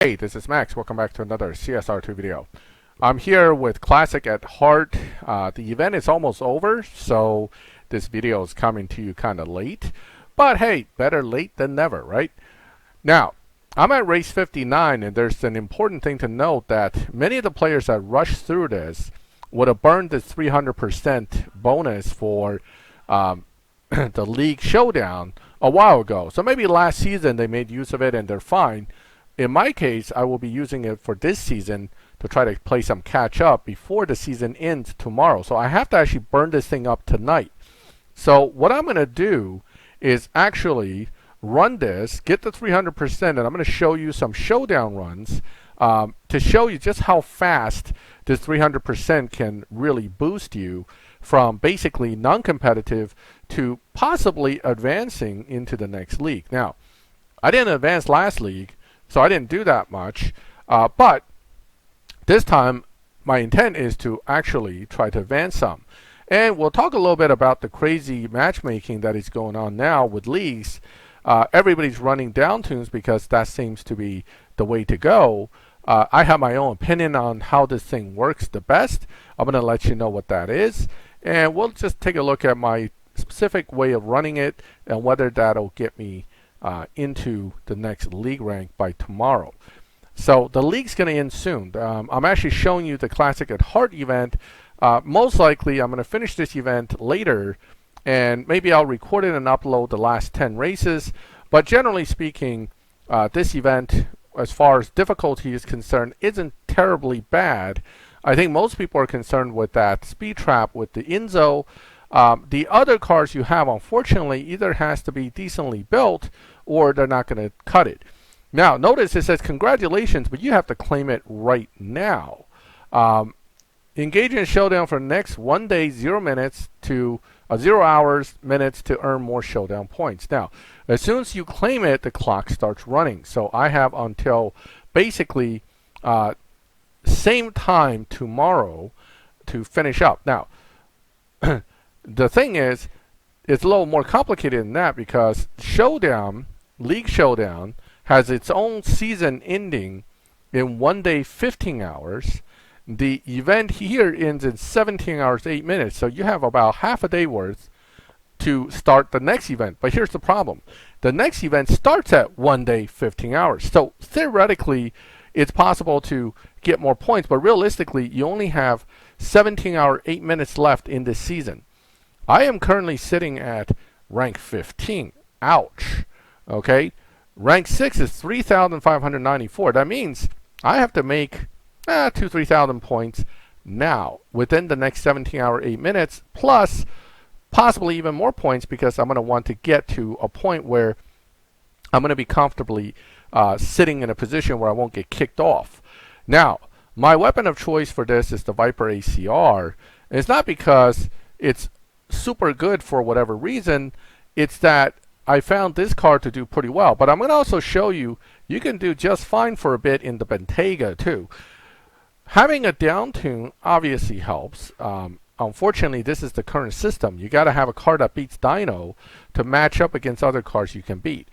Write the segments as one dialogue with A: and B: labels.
A: Hey, this is Max. Welcome back to another CSR2 video. I'm here with Classic at Heart. The event is almost over, so this video is coming to you kind of late. But hey, better late than never, right? Now, I'm at race 59, and there's an important thing to note that many of the players that rushed through this would have burned this 300% bonus for the league showdown a while ago. So maybe last season they made use of it and they're fine. In my case, I will be using it for this season to try to play some catch up before the season ends tomorrow. So I have to actually burn this thing up tonight. So what I'm going to do is actually run this, get the 300%, and I'm going to show you some showdown runs to show you just how fast this 300% can really boost you from basically non-competitive to possibly advancing into the next league. Now, I didn't advance last league, so I didn't do that much, but this time my intent is to actually try to advance some. And we'll talk a little bit about the crazy matchmaking that is going on now with leagues. Everybody's running downtunes because that seems to be the way to go. I have my own opinion on how this thing works the best. I'm going to let you know what that is. And we'll just take a look at my specific way of running it and whether that'll get me into the next league rank by tomorrow. So the league's going to end soon. I'm actually showing you the Classic at Heart event. Most likely I'm going to finish this event later, and maybe I'll record it and upload the last 10 races. But generally speaking, this event, as far as difficulty is concerned, isn't terribly bad. I think most people are concerned with that speed trap with the Enzo. The other cars you have, unfortunately, either has to be decently built or they're not going to cut it. Now, notice it says congratulations, but you have to claim it right now. Engage in Showdown for the next 1 day, 0 minutes to 0 hours, minutes to earn more Showdown points. Now, as soon as you claim it, the clock starts running. So I have until basically same time tomorrow to finish up. Now, the thing is, it's a little more complicated than that because Showdown, League Showdown, has its own season ending in 1 day, 15 hours. The event here ends in 17 hours, 8 minutes. So you have about half a day worth to start the next event. But here's the problem. The next event starts at 1 day, 15 hours. So theoretically, it's possible to get more points. But realistically, you only have 17 hours, 8 minutes left in this season. I am currently sitting at rank 15. Ouch. Okay. Rank 6 is 3,594. That means I have to make 3,000 points now within the next 17 hour 8 minutes, plus possibly even more points because I'm going to want to get to a point where I'm going to be comfortably sitting in a position where I won't get kicked off. Now, my weapon of choice for this is the Viper ACR. And it's not because it's super good for whatever reason. It's that I found this card to do pretty well. But I'm going to also show you can do just fine for a bit in the Bentayga too. Having a down tune obviously helps. Unfortunately, this is the current system. You got to have a card that beats Dyno to match up against other cards you can beat.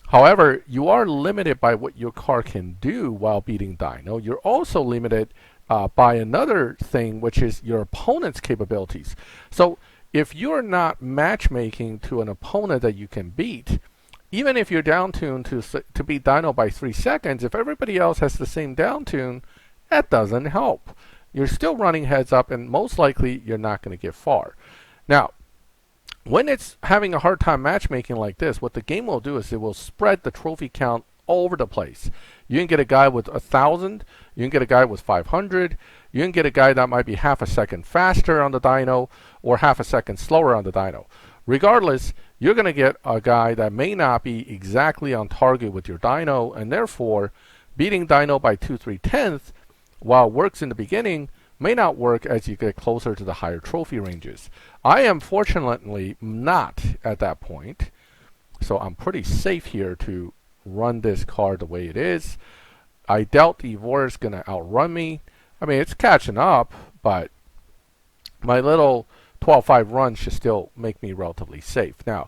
A: However, you are limited by what your car can do while beating Dyno. You're also limited by another thing, which is your opponent's capabilities. So if you're not matchmaking to an opponent that you can beat, even if you're down tuned to beat Dyno by 3 seconds, if everybody else has the same down tune, that doesn't help. You're still running heads up, and most likely you're not going to get far. Now, when it's having a hard time matchmaking like this, what the game will do is it will spread the trophy count all over the place. You can get a guy with 1,000, you can get a guy with 500, you can get a guy that might be half a second faster on the dyno or half a second slower on the dyno. Regardless, you're going to get a guy that may not be exactly on target with your dyno, and therefore beating dyno by 2/3 while it works in the beginning may not work as you get closer to the higher trophy ranges. I am fortunately not at that point, so I'm pretty safe here to run this card the way it is. I doubt the Evora is going to outrun me. I mean, it's catching up, but my little 12.5 run should still make me relatively safe. Now,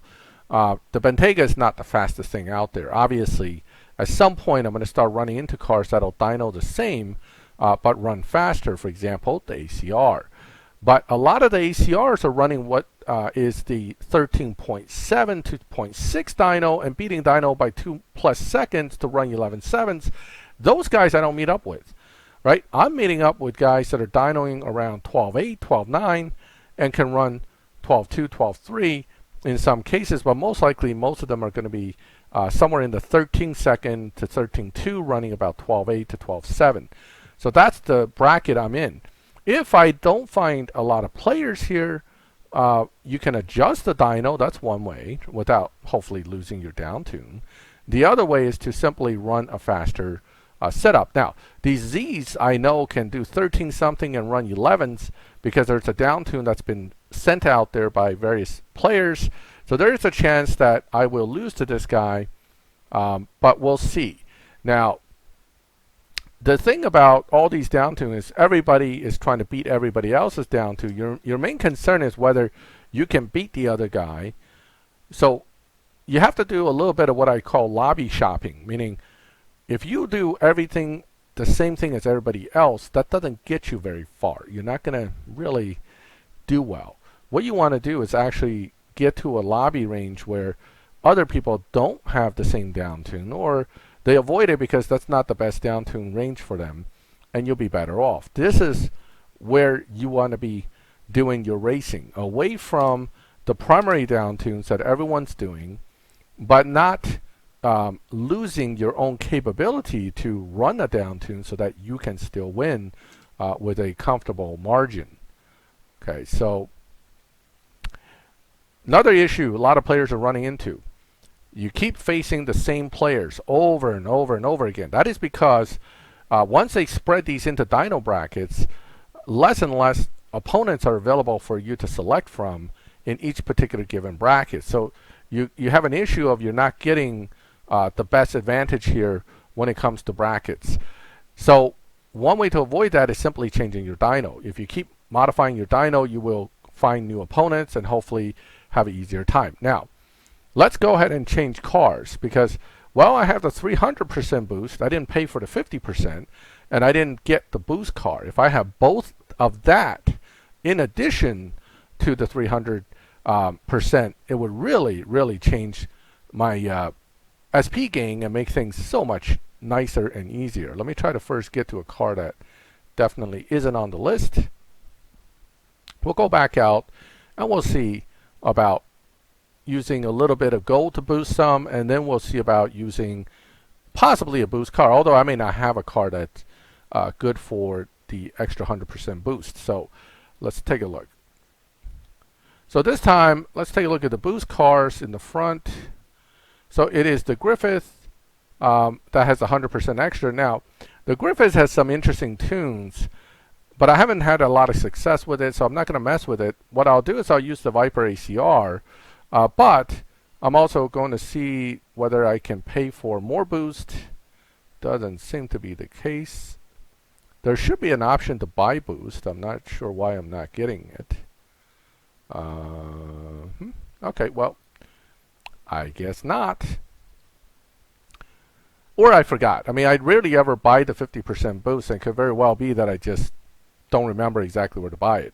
A: the Bentayga is not the fastest thing out there. Obviously, at some point I'm going to start running into cars that'll dyno the same, but run faster. For example, the ACR. But a lot of the ACRs are running what is the 13.7 to 0.6 dyno and beating dyno by 2+ seconds to run 11.7s. Those guys I don't meet up with, right? I'm meeting up with guys that are dynoing around 12.8, 12.9, and can run 12.2, 12.3 in some cases, but most likely most of them are going to be somewhere in the 13-second to 13.2, running about 12.8 to 12.7. So that's the bracket I'm in. If I don't find a lot of players here, you can adjust the dyno. That's one way without hopefully losing your down tune. The other way is to simply run a faster setup. Now, these Z's I know can do 13 something and run 11s because there's a down tune that's been sent out there by various players. So there is a chance that I will lose to this guy, but we'll see. Now, the thing about all these down tunes is everybody is trying to beat everybody else's down tune. Your main concern is whether you can beat the other guy. So you have to do a little bit of what I call lobby shopping, meaning if you do everything the same thing as everybody else, that doesn't get you very far. You're not going to really do well. What you want to do is actually get to a lobby range where other people don't have the same down tune, or they avoid it because that's not the best down tune range for them, and you'll be better off. This is where you want to be doing your racing, away from the primary down tunes that everyone's doing, but not losing your own capability to run a down tune so that you can still win with a comfortable margin. Okay, so another issue a lot of players are running into: you keep facing the same players over and over and over again. That is because once they spread these into dyno brackets, less and less opponents are available for you to select from in each particular given bracket. So you have an issue of you're not getting the best advantage here when it comes to brackets. So one way to avoid that is simply changing your dyno. If you keep modifying your dyno, you will find new opponents and hopefully have an easier time. Now, let's go ahead and change cars because, well, I have the 300% boost. I didn't pay for the 50%, and I didn't get the boost car. If I have both of that in addition to the 300%, it would really, really change my SP gain and make things so much nicer and easier. Let me try to first get to a car that definitely isn't on the list. We'll go back out and we'll see about using a little bit of gold to boost some, and then we'll see about using possibly a boost car, although I may not have a car that's good for the extra 100% boost. So let's take a look. So this time, let's take a look at the boost cars in the front. So it is the Griffith that has 100% extra. Now, the Griffith has some interesting tunes, but I haven't had a lot of success with it, so I'm not going to mess with it. What I'll do is I'll use the Viper ACR, but I'm also going to see whether I can pay for more boost. Doesn't seem to be the case. There should be an option to buy boost. I'm not sure why I'm not getting it. Okay, well, I guess not. Or I forgot. I mean, I rarely ever buy the 50% boost, and it could very well be that I just don't remember exactly where to buy it.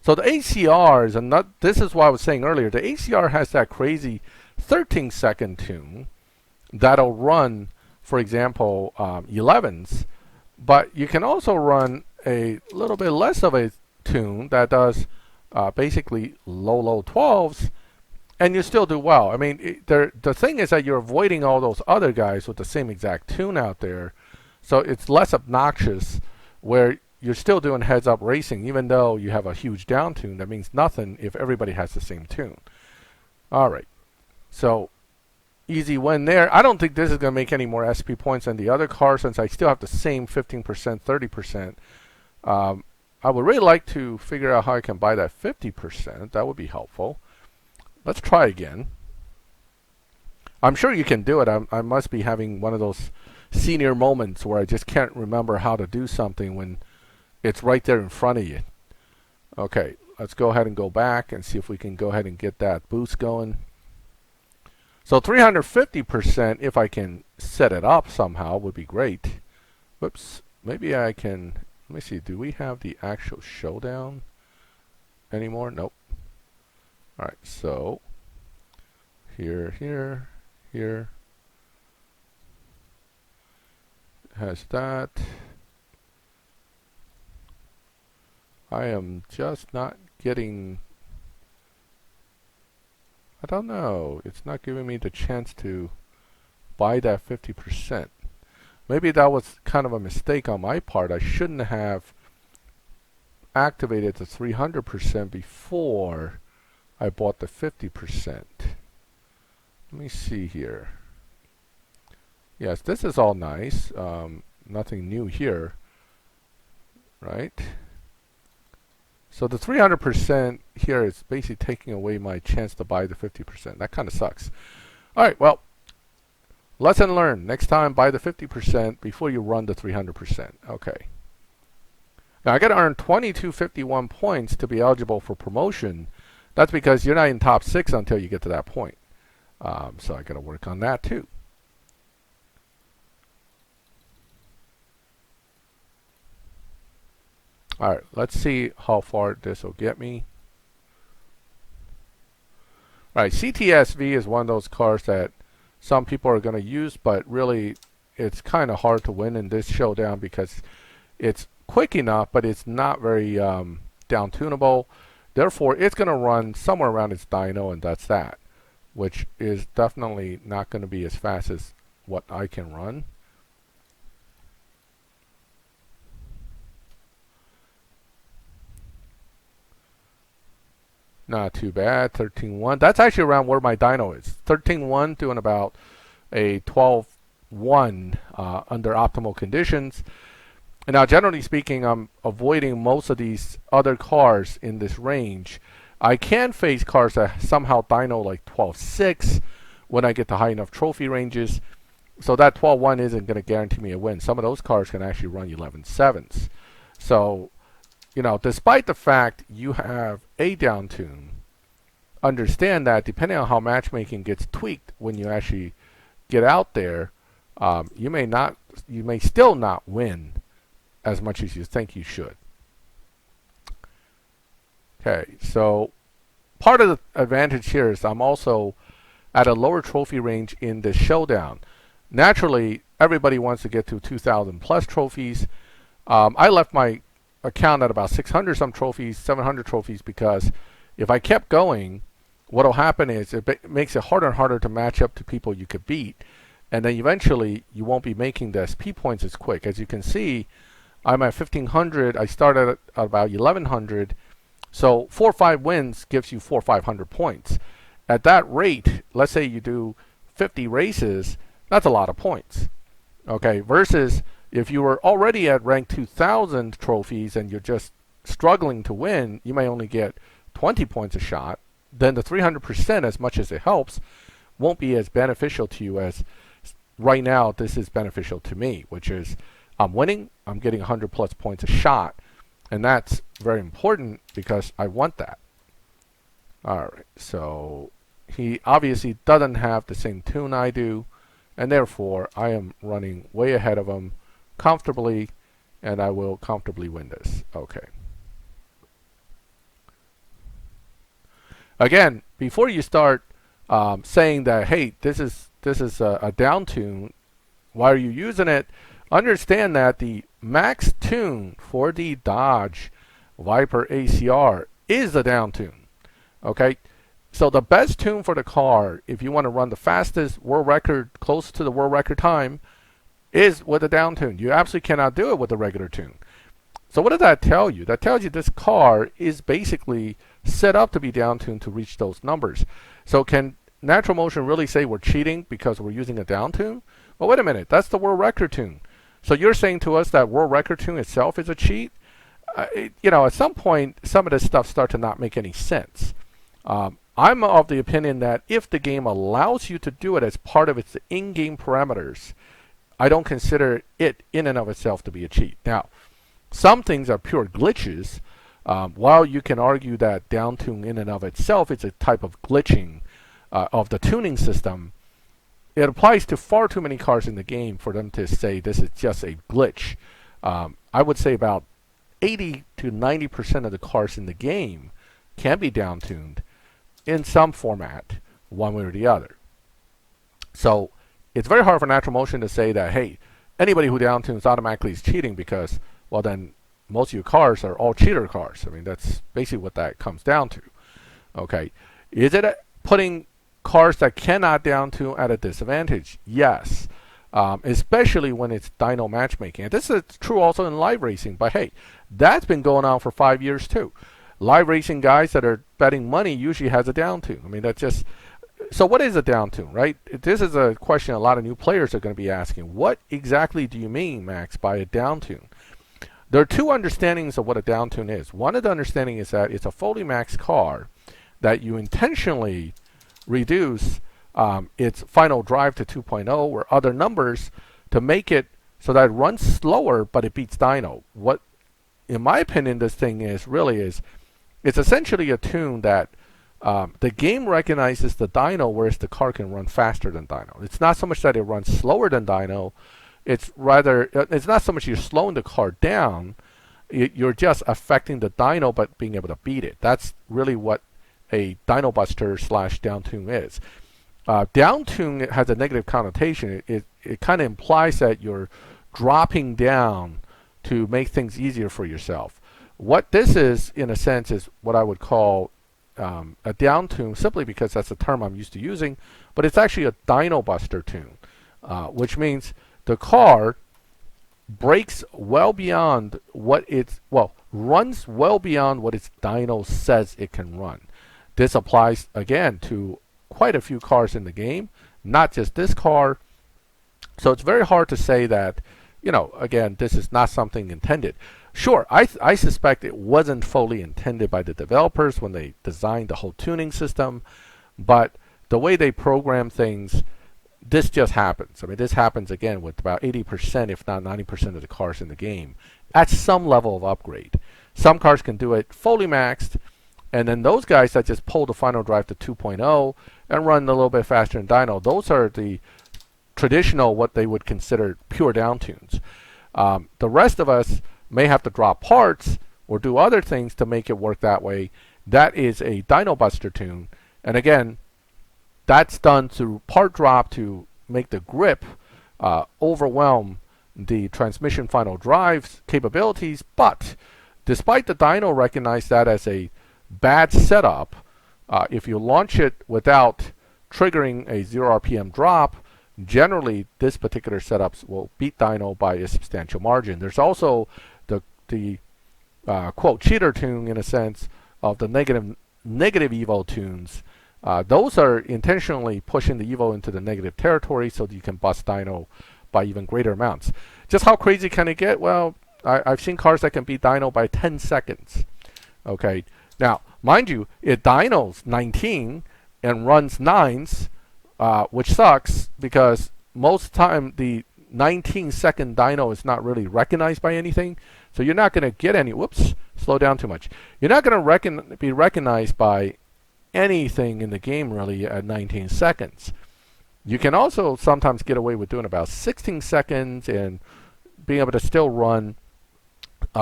A: So the ACR is this is what I was saying earlier. The ACR has that crazy 13-second tune that'll run, for example, 11s, but you can also run a little bit less of a tune that does basically low 12s, and you still do well. I mean, the thing is that you're avoiding all those other guys with the same exact tune out there, so it's less obnoxious where you're still doing heads-up racing. Even though you have a huge down tune, that means nothing if everybody has the same tune. All right, so easy win there. I don't think this is going to make any more SP points than the other car since I still have the same 15%, 30%. I would really like to figure out how I can buy that 50%. That would be helpful. Let's try again. I'm sure you can do it. I must be having one of those senior moments where I just can't remember how to do something when it's right there in front of you. Okay, let's go ahead and go back and see if we can go ahead and get that boost going. So 350%, if I can set it up somehow, would be great. Whoops. Maybe I can, let me see, do we have the actual Showdown anymore? Nope. Alright, so here, has that. I am just not getting, I don't know, it's not giving me the chance to buy that 50%. Maybe that was kind of a mistake on my part. I shouldn't have activated the 300% before I bought the 50%. Let me see here. Yes, this is all nice. Nothing new here, right? So the 300% here is basically taking away my chance to buy the 50%. That kind of sucks. All right, well, lesson learned. Next time, buy the 50% before you run the 300%. Okay. Now, I got to earn 2251 points to be eligible for promotion. That's because you're not in top 6 until you get to that point. So I got to work on that too. All right, let's see how far this will get me. All right, CTSV is one of those cars that some people are going to use, but really it's kind of hard to win in this showdown because it's quick enough, but it's not very down-tunable. Therefore, it's going to run somewhere around its dyno, and that's that, which is definitely not going to be as fast as what I can run. Not too bad. 13.1. That's actually around where my dyno is. 13.1 doing about a 12.1 under optimal conditions. And now, generally speaking, I'm avoiding most of these other cars in this range. I can face cars that somehow dyno like 12.6 when I get to high enough trophy ranges. So that 12.1 isn't going to guarantee me a win. Some of those cars can actually run 11.7s. So, you know, despite the fact you have a down tune, understand that depending on how matchmaking gets tweaked when you actually get out there, you may still not win as much as you think you should. Okay, so part of the advantage here is I'm also at a lower trophy range in this showdown. Naturally, everybody wants to get to 2,000 plus trophies. I left my account at about 600 some trophies, 700 trophies, because if I kept going, what'll happen is it makes it harder and harder to match up to people you could beat, and then eventually you won't be making the SP points as quick. As you can see, I'm at 1,500. I started at about 1,100. So 4 or 5 wins gives you 400 or 500 points. At that rate, let's say you do 50 races, that's a lot of points. Okay, versus if you were already at rank 2,000 trophies and you're just struggling to win, you may only get 20 points a shot. Then the 300%, as much as it helps, won't be as beneficial to you as right now this is beneficial to me, which is I'm winning, I'm getting 100 plus points a shot, and that's very important because I want that. Alright, so he obviously doesn't have the same tune I do, and therefore I am running way ahead of him comfortably, and I will comfortably win this. Okay. Again, before you start saying that, hey, this is a down tune, why are you using it? Understand that the max tune for the Dodge Viper ACR is the down tune. Okay, so the best tune for the car, if you want to run the fastest world record, close to the world record time, is with a down tune. You absolutely cannot do it with a regular tune. So what does that tell you? That tells you this car is basically set up to be down tuned to reach those numbers. So can Natural Motion really say we're cheating because we're using a down tune? Well, wait a minute, that's the world record tune. So you're saying to us that world record tune itself is a cheat? You know, at some point, some of this stuff starts to not make any sense. I'm of the opinion that if the game allows you to do it as part of its in-game parameters, I don't consider it in and of itself to be a cheat. Now, some things are pure glitches. While you can argue that down tune in and of itself is a type of glitching of the tuning system, it applies to far too many cars in the game for them to say this is just a glitch. I would say about 80 to 90% of the cars in the game can be down-tuned in some format, one way or the other. So it's very hard for Natural Motion to say that, hey, anybody who down-tunes automatically is cheating because, well, then most of your cars are all cheater cars. I mean, that's basically what that comes down to. Okay. Is it putting cars that cannot down-tune at a disadvantage? Yes. Especially when it's dyno matchmaking. And this is true also in live racing, but hey, that's been going on for 5 years too. Live racing guys that are betting money usually has a down-tune. I mean, that's just... So what is a down-tune, right? This is a question a lot of new players are going to be asking. What exactly do you mean, Max, by a down-tune? There are two understandings of what a down-tune is. One of the understanding is that it's a fully maxed car that you intentionally reduce its final drive to 2.0 or other numbers to make it so that it runs slower, but it beats dyno. What, in my opinion, this thing is really is, it's essentially a tune that the game recognizes the dyno, whereas the car can run faster than dyno. It's not so much that it runs slower than dyno. It's rather, it's not so much you're slowing the car down, you're just affecting the dyno but being able to beat it. That's really what a dyno buster / down-tune is. Down-tune has a negative connotation. It kind of implies that you're dropping down to make things easier for yourself. What this is, in a sense, is what I would call a down-tune, simply because that's a term I'm used to using, but it's actually a dyno buster tune, which means the car breaks well beyond what it's, well, runs well beyond what its dyno says it can run. This applies, again, to quite a few cars in the game, not just this car. So it's very hard to say that, you know, again, this is not something intended. Sure, I suspect it wasn't fully intended by the developers when they designed the whole tuning system, but the way they program things, this just happens. I mean, this happens again with about 80%, if not 90% of the cars in the game at some level of upgrade. Some cars can do it fully maxed, and then those guys that just pull the final drive to 2.0 and run a little bit faster than dyno, those are the traditional, what they would consider pure down tunes. The rest of us may have to drop parts or do other things to make it work that way. That is a dyno buster tune. And again, that's done through part drop to make the grip overwhelm the transmission final drive's capabilities. But despite the dyno recognize that as a bad setup, if you launch it without triggering a 0 RPM drop, generally this particular setup will beat dyno by a substantial margin. There's also the quote cheater tune, in a sense, of the negative evo tunes. Those are intentionally pushing the evo into the negative territory so that you can bust dyno by even greater amounts. Just how crazy can it get? Well, I've seen cars that can beat dyno by 10 seconds. Okay, now mind you, it dynos 19 and runs 9s, which sucks because most time the 19-second dyno is not really recognized by anything. So you're not going to get any, whoops, slow down too much. You're not going to be recognized by anything in the game really at 19 seconds. You can also sometimes get away with doing about 16 seconds and being able to still run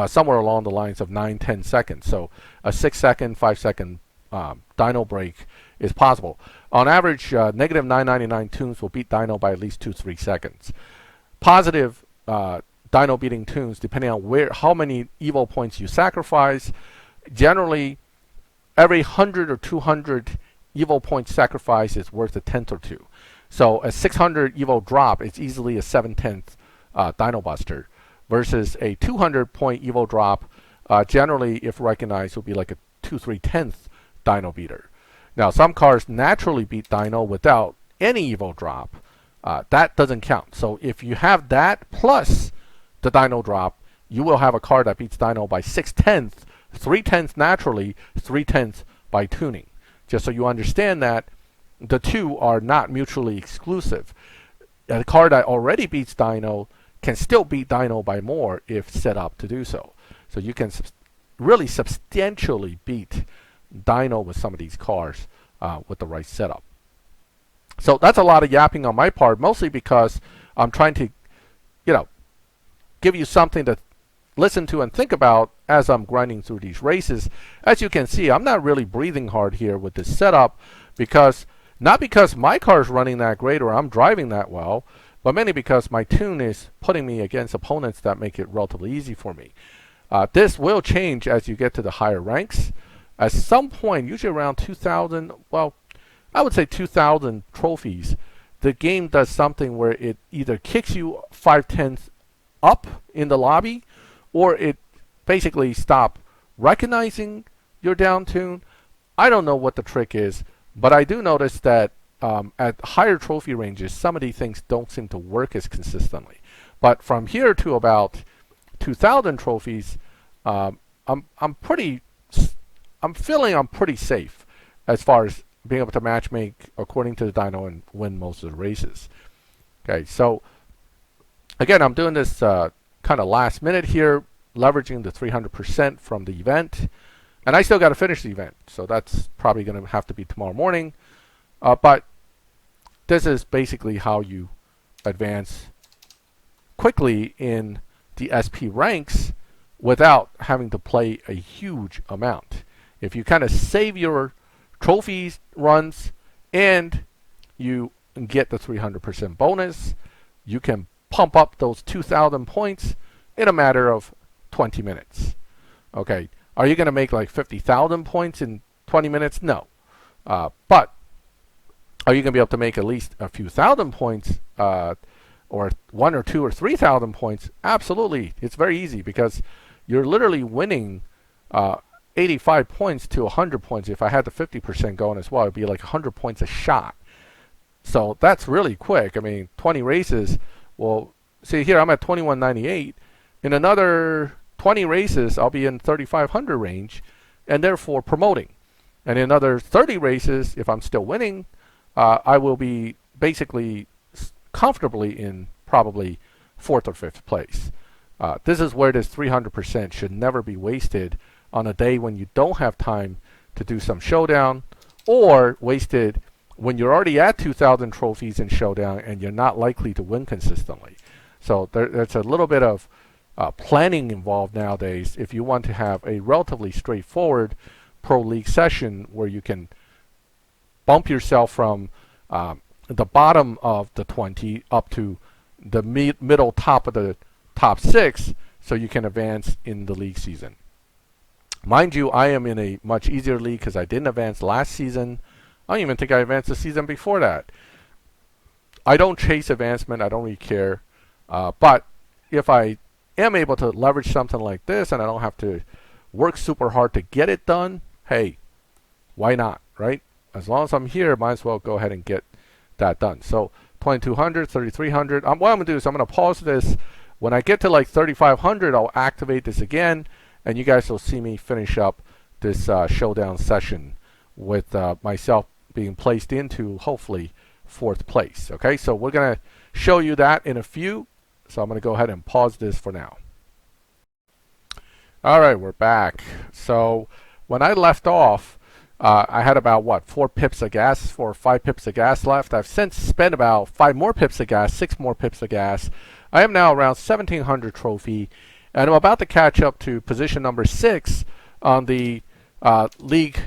A: somewhere along the lines of 9-10 seconds. So a 6-second, 5-second dyno break is possible. On average, negative 999 tunes will beat dyno by at least 2-3 seconds. Positive dyno beating tunes, depending on how many evo points you sacrifice, generally every 100 or 200 evo point sacrifice is worth a tenth or two. So a 600 evo drop is easily a 7/10 dyno buster, versus a 200 point evo drop generally, if recognized, will be like a 2/3 dyno beater. Now some cars naturally beat dyno without any evo drop. That doesn't count. So if you have that plus the dyno drop, you will have a car that beats dyno by 6/10, 3/10 naturally, 3/10 by tuning. Just so you understand that the two are not mutually exclusive. A car that already beats dyno can still beat dyno by more if set up to do so. So you can really substantially beat dyno with some of these cars with the right setup. So that's a lot of yapping on my part, mostly because I'm trying to, you know, give you something to listen to and think about as I'm grinding through these races. As you can see, I'm not really breathing hard here with this setup, because not because my car is running that great or I'm driving that well, but mainly because my tune is putting me against opponents that make it relatively easy for me. This will change as you get to the higher ranks. At some point, usually around 2,000, well, I would say 2,000 trophies, the game does something where it either kicks you 5/10 up in the lobby, or it basically stop recognizing your down tune. I don't know what the trick is, but I do notice that at higher trophy ranges, some of these things don't seem to work as consistently. But from here to about 2,000 trophies, I'm feeling I'm pretty safe as far as being able to matchmake according to the dyno and win most of the races. Okay, so again, I'm doing this kind of last minute here, leveraging the 300% from the event, and I still got to finish the event, so that's probably going to have to be tomorrow morning. But this is basically how you advance quickly in the SP ranks without having to play a huge amount. If you kind of save your trophies runs and you get the 300% bonus, you can pump up those 2,000 points in a matter of 20 minutes. Okay, are you going to make like 50,000 points in 20 minutes? No. But are you going to be able to make at least a few thousand points, or 1 or 2 or 3,000 points? Absolutely. It's very easy, because you're literally winning 85 points to 100 points. If I had the 50% going as well, it'd be like 100 points a shot. So that's really quick. I mean, 20 races. Well, see here, I'm at 2198. In another 20 races, I'll be in 3,500 range, and therefore promoting. And in another 30 races, if I'm still winning, I will be basically comfortably in probably 4th or 5th place. This is where this 300% should never be wasted on a day when you don't have time to do some showdown, or wasted when you're already at 2,000 trophies in showdown and you're not likely to win consistently. So there's a little bit of planning involved nowadays if you want to have a relatively straightforward Pro League session where you can bump yourself from the bottom of the 20 up to the middle top of the top 6, so you can advance in the league season. Mind you, I am in a much easier league because I didn't advance last season. I don't even think I advanced the season before that. I don't chase advancement. I don't really care. But if I am able to leverage something like this and I don't have to work super hard to get it done, hey, why not, right? As long as I'm here, might as well go ahead and get that done. So 2,200, 3,300. What I'm going to do is I'm going to pause this. When I get to like 3,500, I'll activate this again, and you guys will see me finish up this showdown session with myself being placed into, hopefully, 4th place. Okay, so we're going to show you that in a few. So I'm going to go ahead and pause this for now. All right, we're back. So when I left off, I had about, 4 pips of gas, 4 or 5 pips of gas left. I've since spent about 5 more pips of gas, 6 more pips of gas. I am now around 1,700 trophy, and I'm about to catch up to position number 6 on the league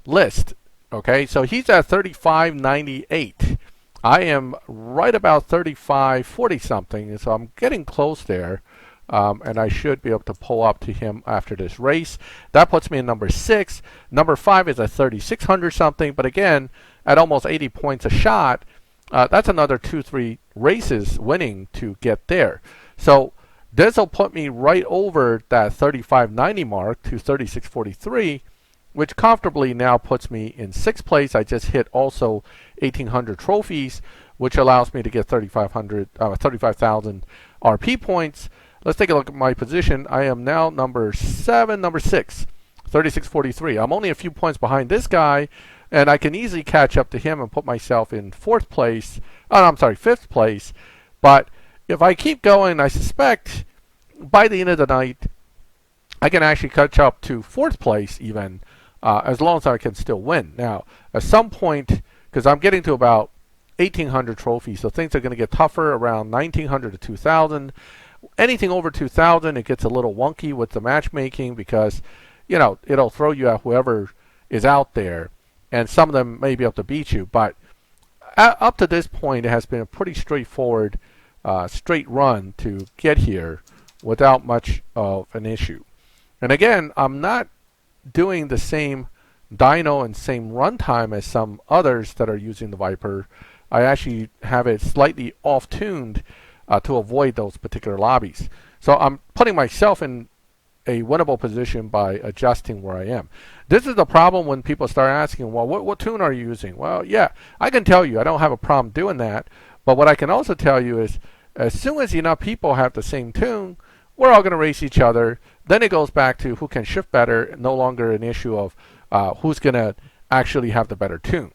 A: list. Okay, so he's at 3598. I am right about 3540 something, so I'm getting close there. And I should be able to pull up to him after this race. That puts me in number 6. Number 5 is at 3,600 something, but again, at almost 80 points a shot, that's another 2-3 races winning to get there. So this will put me right over that 3590 mark to 3643, which comfortably now puts me in 6th place. I just hit also 1,800 trophies, which allows me to get 35,000 RP points. Let's take a look at my position. I am now number 6, 3643. I'm only a few points behind this guy, and I can easily catch up to him and put myself in 4th place. Oh, I'm sorry, 5th place. But if I keep going, I suspect by the end of the night, I can actually catch up to 4th place even, as long as I can still win. Now, at some point, because I'm getting to about 1,800 trophies. So things are going to get tougher around 1,900 to 2,000. Anything over 2,000, it gets a little wonky with the matchmaking because, it'll throw you at whoever is out there, and some of them may be able to beat you. But up to this point, it has been a pretty straightforward, straight run to get here without much of an issue. And again, I'm not doing the same dyno and same runtime as some others that are using the Viper. I actually have it slightly off-tuned to avoid those particular lobbies. So I'm putting myself in a winnable position by adjusting where I am. This is the problem when people start asking, well, what tune are you using? Well, yeah, I can tell you I don't have a problem doing that. But what I can also tell you is as soon as enough people have the same tune, we're all going to race each other. Then it goes back to who can shift better, no longer an issue of who's going to actually have the better tune.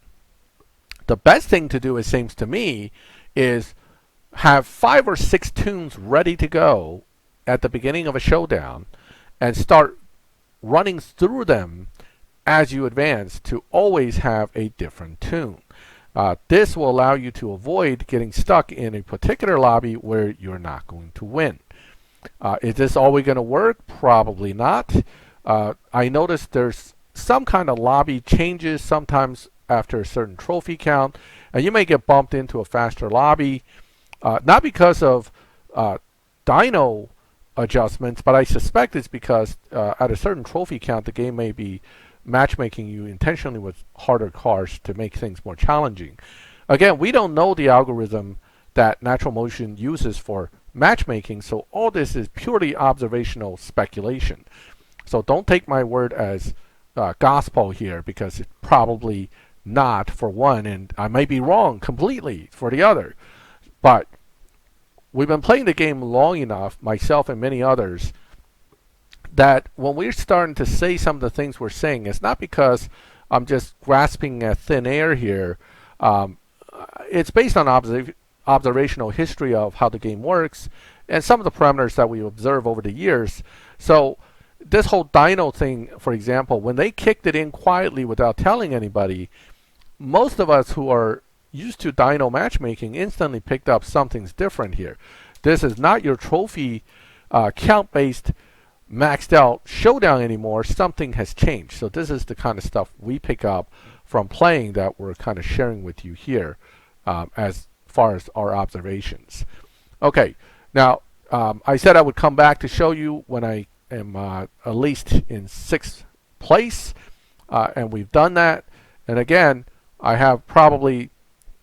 A: The best thing to do, it seems to me, is have 5 or 6 tunes ready to go at the beginning of a showdown and start running through them as you advance to always have a different tune. This will allow you to avoid getting stuck in a particular lobby where you're not going to win. Is this always going to work? Probably not. I noticed there's some kind of lobby changes sometimes after a certain trophy count, and you may get bumped into a faster lobby, not because of dyno adjustments, but I suspect it's because at a certain trophy count, the game may be matchmaking you intentionally with harder cars to make things more challenging. Again, we don't know the algorithm that Natural Motion uses for matchmaking, so all this is purely observational speculation. So don't take my word as gospel here, because it's probably not for one, and I may be wrong completely for the other. But we've been playing the game long enough, myself and many others, that when we're starting to say some of the things we're saying, it's not because I'm just grasping at thin air here. It's based on observational history of how the game works and some of the parameters that we observe over the years. So this whole dyno thing, for example, when they kicked it in quietly without telling anybody, most of us who are used to dyno matchmaking instantly picked up something's different here. This is not your trophy count-based maxed out showdown anymore. Something has changed. So this is the kind of stuff we pick up from playing that we're kind of sharing with you here as far as our observations. Okay, now I said I would come back to show you when I am at least in 6th place, and we've done that. And again, I have probably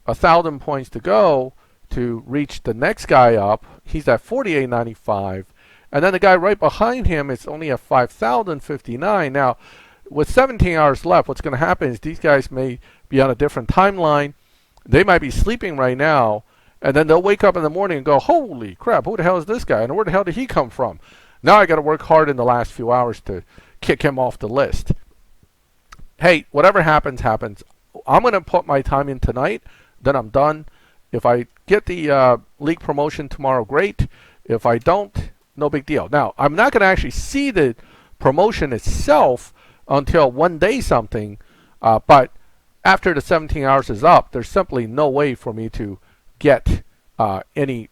A: 1,000 points to go to reach the next guy up. He's at 48.95, and then the guy right behind him is only at 5,059. Now, with 17 hours left, what's going to happen is these guys may be on a different timeline. They might be sleeping right now, and then they'll wake up in the morning and go, holy crap, who the hell is this guy, and where the hell did he come from? Now I got to work hard in the last few hours to kick him off the list. Hey, whatever happens, happens. I'm going to put my time in tonight, then I'm done. If I get the league promotion tomorrow, great. If I don't, no big deal. Now, I'm not going to actually see the promotion itself until one day something, but after the 17 hours is up, there's simply no way for me to get any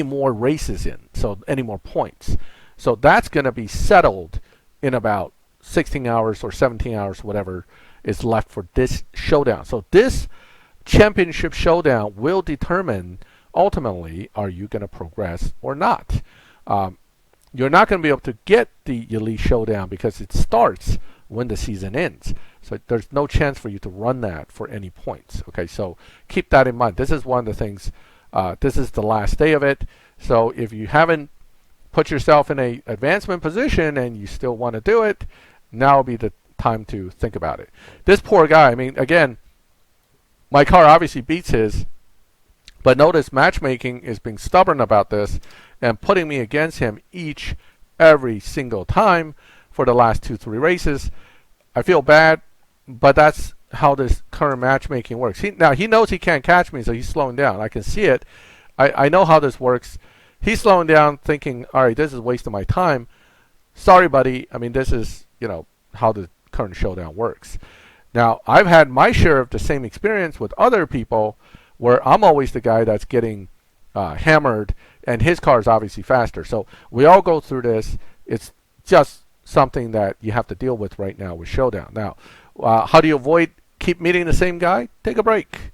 A: more races in, so any more points. So that's going to be settled in about 16 hours or 17 hours, whatever is left for this showdown. So this championship showdown will determine ultimately, are you going to progress or not? You're not going to be able to get the Elite Showdown because it starts when the season ends. So there's no chance for you to run that for any points. Okay, so keep that in mind. This is one of the things, this is the last day of it. So if you haven't put yourself in a advancement position and you still want to do it, now will be the time to think about it. This poor guy, I mean, again, my car obviously beats his, but notice matchmaking is being stubborn about this and putting me against him every single time for the last 2-3 races. I feel bad, but that's how this current matchmaking works. Now, he knows he can't catch me, so he's slowing down. I can see it. I know how this works. He's slowing down thinking, all right, this is a waste of my time. Sorry, buddy. I mean, this is, how the current showdown works. Now, I've had my share of the same experience with other people where I'm always the guy that's getting hammered, and his car is obviously faster. So we all go through this. It's just something that you have to deal with right now with Showdown. Now, how do you avoid keep meeting the same guy? Take a break,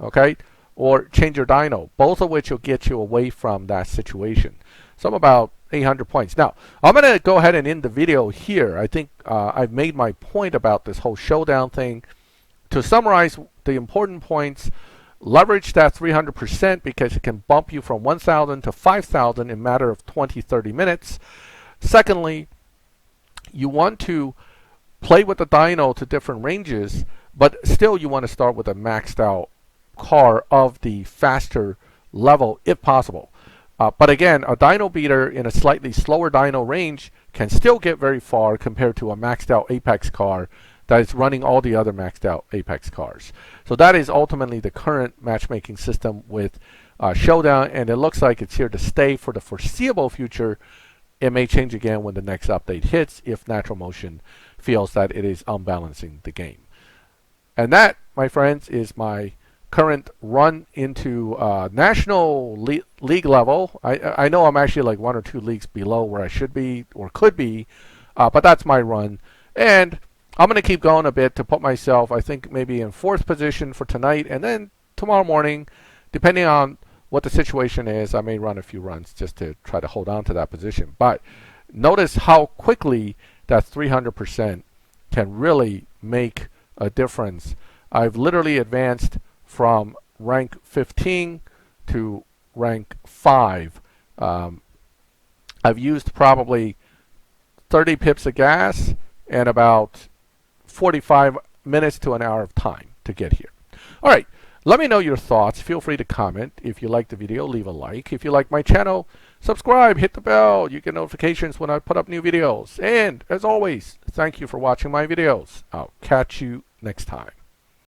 A: okay? Or change your dyno, both of which will get you away from that situation. So I'm about 800 points. Now, I'm going to go ahead and end the video here. I think I've made my point about this whole Showdown thing. To summarize the important points, leverage that 300% because it can bump you from 1,000 to 5,000 in a matter of 20-30 minutes. Secondly, you want to play with the dyno to different ranges, but still you want to start with a maxed out car of the faster level if possible. But again, a dyno beater in a slightly slower dyno range can still get very far compared to a maxed out Apex car that is running all the other maxed out Apex cars. So that is ultimately the current matchmaking system with Showdown, and it looks like it's here to stay for the foreseeable future. It may change again when the next update hits if Natural Motion feels that it is unbalancing the game. And that, my friends, is my current run into national league level. I know I'm actually like 1 or 2 leagues below where I should be or could be, but that's my run. And I'm going to keep going a bit to put myself, I think, maybe in 4th position for tonight. And then tomorrow morning, depending on what the situation is, I may run a few runs just to try to hold on to that position. But notice how quickly that 300% can really make a difference. I've literally advanced from rank 15 to rank 5. I've used probably 30 pips of gas and about 45 minutes to an hour of time to get here. All right, let me know your thoughts. Feel free to comment. If you like the video, leave a like. If you like my channel, subscribe, hit the bell. You get notifications when I put up new videos. And as always, thank you for watching my videos. I'll catch you next time.